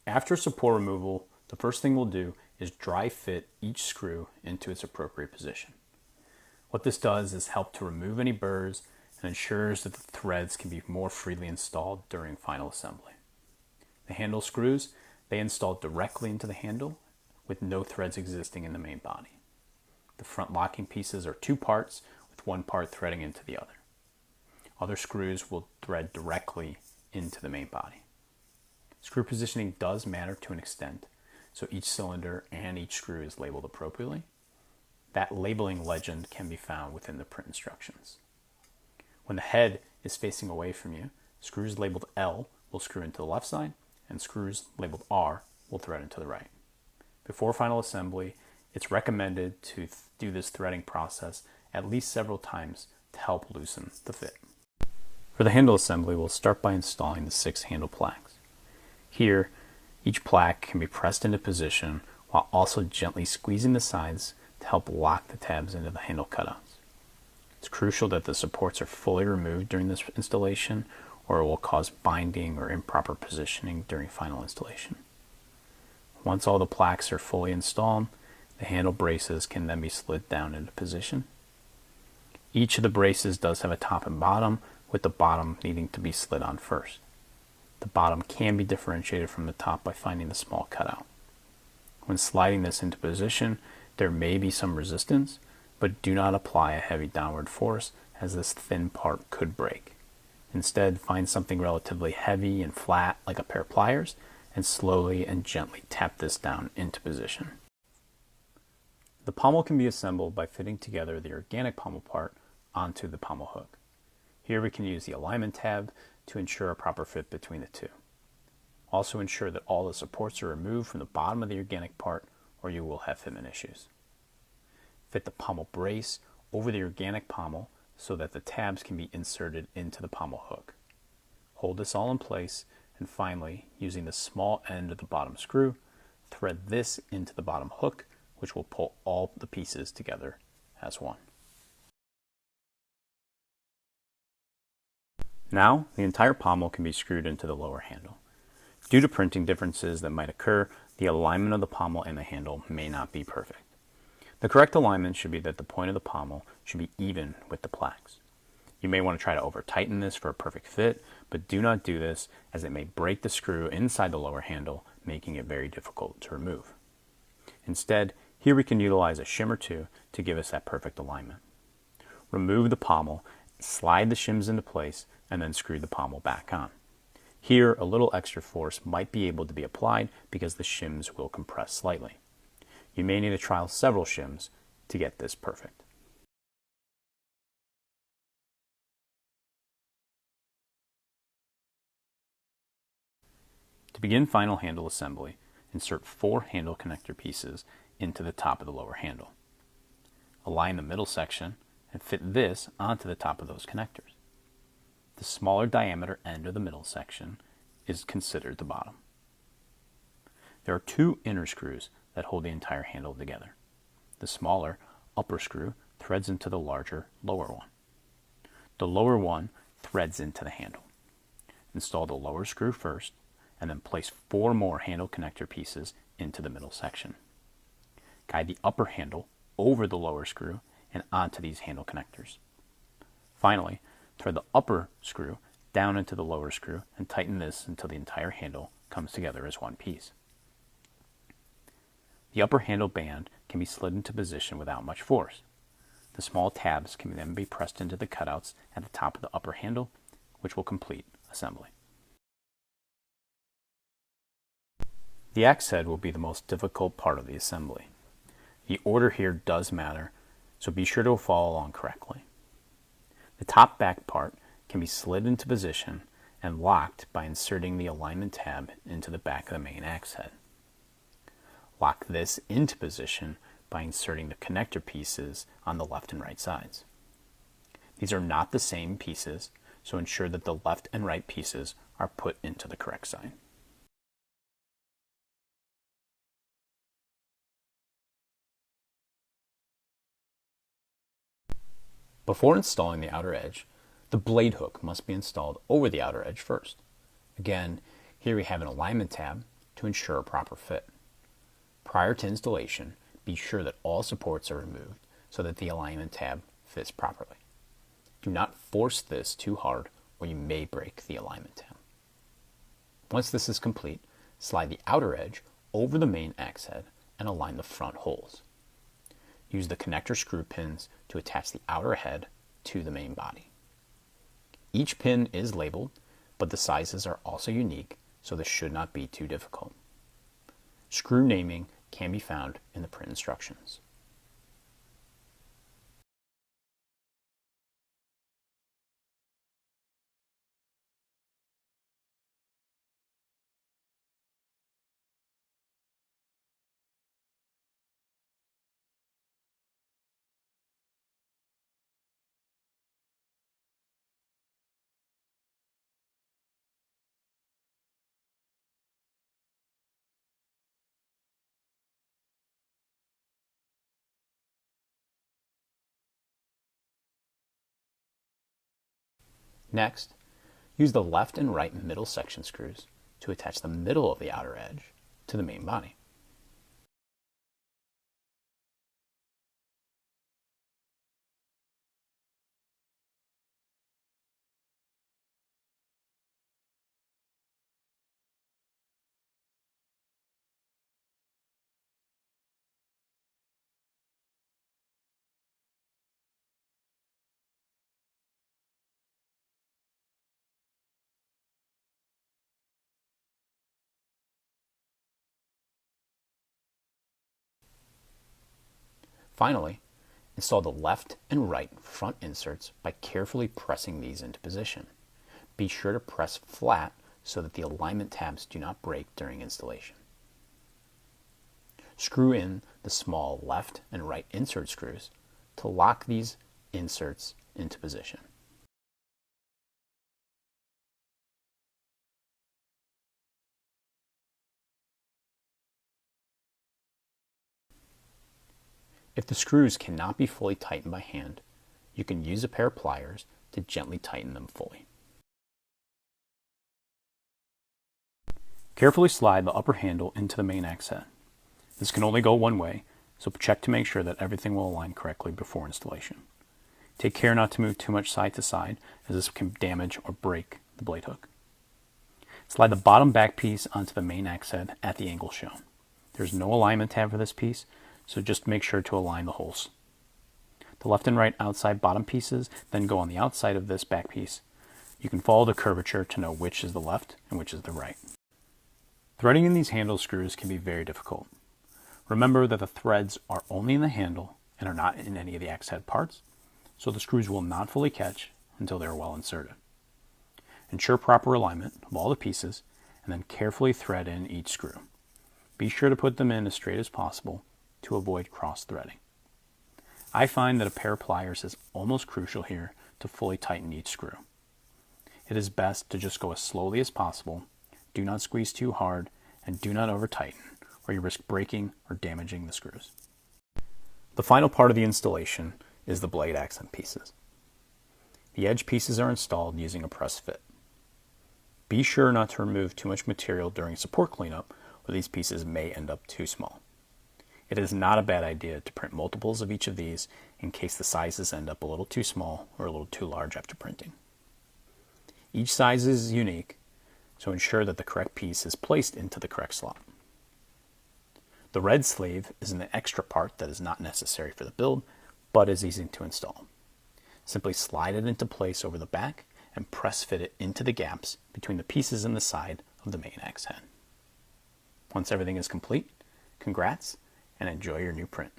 After support removal, the first thing we'll do is dry fit each screw into its appropriate position. What this does is help to remove any burrs and ensures that the threads can be more freely installed during final assembly. The handle screws, they install directly into the handle with no threads existing in the main body. The front locking pieces are two parts with one part threading into the other. Other screws will thread directly into the main body. Screw positioning does matter to an extent, so each cylinder and each screw is labeled appropriately. That labeling legend can be found within the print instructions. When the head is facing away from you, screws labeled L will screw into the left side, and screws labeled R will thread into the right. Before final assembly, it's recommended to do this threading process at least several times to help loosen the fit. For the handle assembly, we'll start by installing the 6 handle plaques. Here, each plaque can be pressed into position while also gently squeezing the sides to help lock the tabs into the handle cutouts. It's crucial that the supports are fully removed during this installation, or it will cause binding or improper positioning during final installation. Once all the plaques are fully installed, the handle braces can then be slid down into position. Each of the braces does have a top and bottom, with the bottom needing to be slid on first. The bottom can be differentiated from the top by finding the small cutout. When sliding this into position, there may be some resistance, but do not apply a heavy downward force as this thin part could break. Instead, find something relatively heavy and flat like a pair of pliers and slowly and gently tap this down into position. The pommel can be assembled by fitting together the organic pommel part onto the pommel hook. Here we can use the alignment tab to ensure a proper fit between the two. Also ensure that all the supports are removed from the bottom of the organic part or you will have fitment issues. Fit the pommel brace over the organic pommel so that the tabs can be inserted into the pommel hook. Hold this all in place and finally, using the small end of the bottom screw, thread this into the bottom hook, which will pull all the pieces together as one. Now, the entire pommel can be screwed into the lower handle. Due to printing differences that might occur, the alignment of the pommel and the handle may not be perfect. The correct alignment should be that the point of the pommel should be even with the plaques. You may want to try to over-tighten this for a perfect fit, but do not do this as it may break the screw inside the lower handle, making it very difficult to remove. Instead, here we can utilize a shim or two to give us that perfect alignment. Remove the pommel, slide the shims into place, and then screw the pommel back on. Here, a little extra force might be able to be applied because the shims will compress slightly. You may need to trial several shims to get this perfect. To begin final handle assembly, insert 4 handle connector pieces into the top of the lower handle. Align the middle section and fit this onto the top of those connectors. The smaller diameter end of the middle section is considered the bottom. There are 2 inner screws that hold the entire handle together. The smaller upper screw threads into the larger lower one. The lower one threads into the handle. Install the lower screw first, and then place 4 more handle connector pieces into the middle section. Guide the upper handle over the lower screw and onto these handle connectors. Finally, thread the upper screw down into the lower screw and tighten this until the entire handle comes together as one piece. The upper handle band can be slid into position without much force. The small tabs can then be pressed into the cutouts at the top of the upper handle, which will complete assembly. The axe head will be the most difficult part of the assembly. The order here does matter, so be sure to follow along correctly. The top back part can be slid into position and locked by inserting the alignment tab into the back of the main axe head. Lock this into position by inserting the connector pieces on the left and right sides. These are not the same pieces, so ensure that the left and right pieces are put into the correct side. Before installing the outer edge, the blade hook must be installed over the outer edge first. Again, here we have an alignment tab to to ensure a proper fit. Prior to installation, be sure that all supports are removed so that the alignment tab fits properly. Do not force this too hard or you may break the alignment tab. Once this is complete, slide the outer edge over the main axe head and align the front holes. Use the connector screw pins to attach the outer head to the main body. Each pin is labeled, but the sizes are also unique, so this should not be too difficult. Screw naming can be found in the print instructions. Next, use the left and right middle section screws to attach the middle of the outer edge to the main body. Finally, install the left and right front inserts by carefully pressing these into position. Be sure to press flat so that the alignment tabs do not break during installation. Screw in the small left and right insert screws to lock these inserts into position. If the screws cannot be fully tightened by hand, you can use a pair of pliers to gently tighten them fully. Carefully slide the upper handle into the main axe head. This can only go one way, so check to make sure that everything will align correctly before installation. Take care not to move too much side to side, as this can damage or break the blade hook. Slide the bottom back piece onto the main axe head at the angle shown. There's no alignment tab for this piece, so just make sure to align the holes. The left and right outside bottom pieces then go on the outside of this back piece. You can follow the curvature to know which is the left and which is the right. Threading in these handle screws can be very difficult. Remember that the threads are only in the handle and are not in any of the axe head parts, so the screws will not fully catch until they are well inserted. Ensure proper alignment of all the pieces and then carefully thread in each screw. Be sure to put them in as straight as possible to avoid cross-threading. I find that a pair of pliers is almost crucial here to fully tighten each screw. It is best to just go as slowly as possible, do not squeeze too hard, and do not over-tighten, or you risk breaking or damaging the screws. The final part of the installation is the blade accent pieces. The edge pieces are installed using a press fit. Be sure not to remove too much material during support cleanup, or these pieces may end up too small. It is not a bad idea to print multiples of each of these in case the sizes end up a little too small or a little too large after printing. Each size is unique, so ensure that the correct piece is placed into the correct slot. The red sleeve is an extra part that is not necessary for the build, but is easy to install. Simply slide it into place over the back and press fit it into the gaps between the pieces in the side of the main axe head. Once everything is complete, congrats, and enjoy your new print.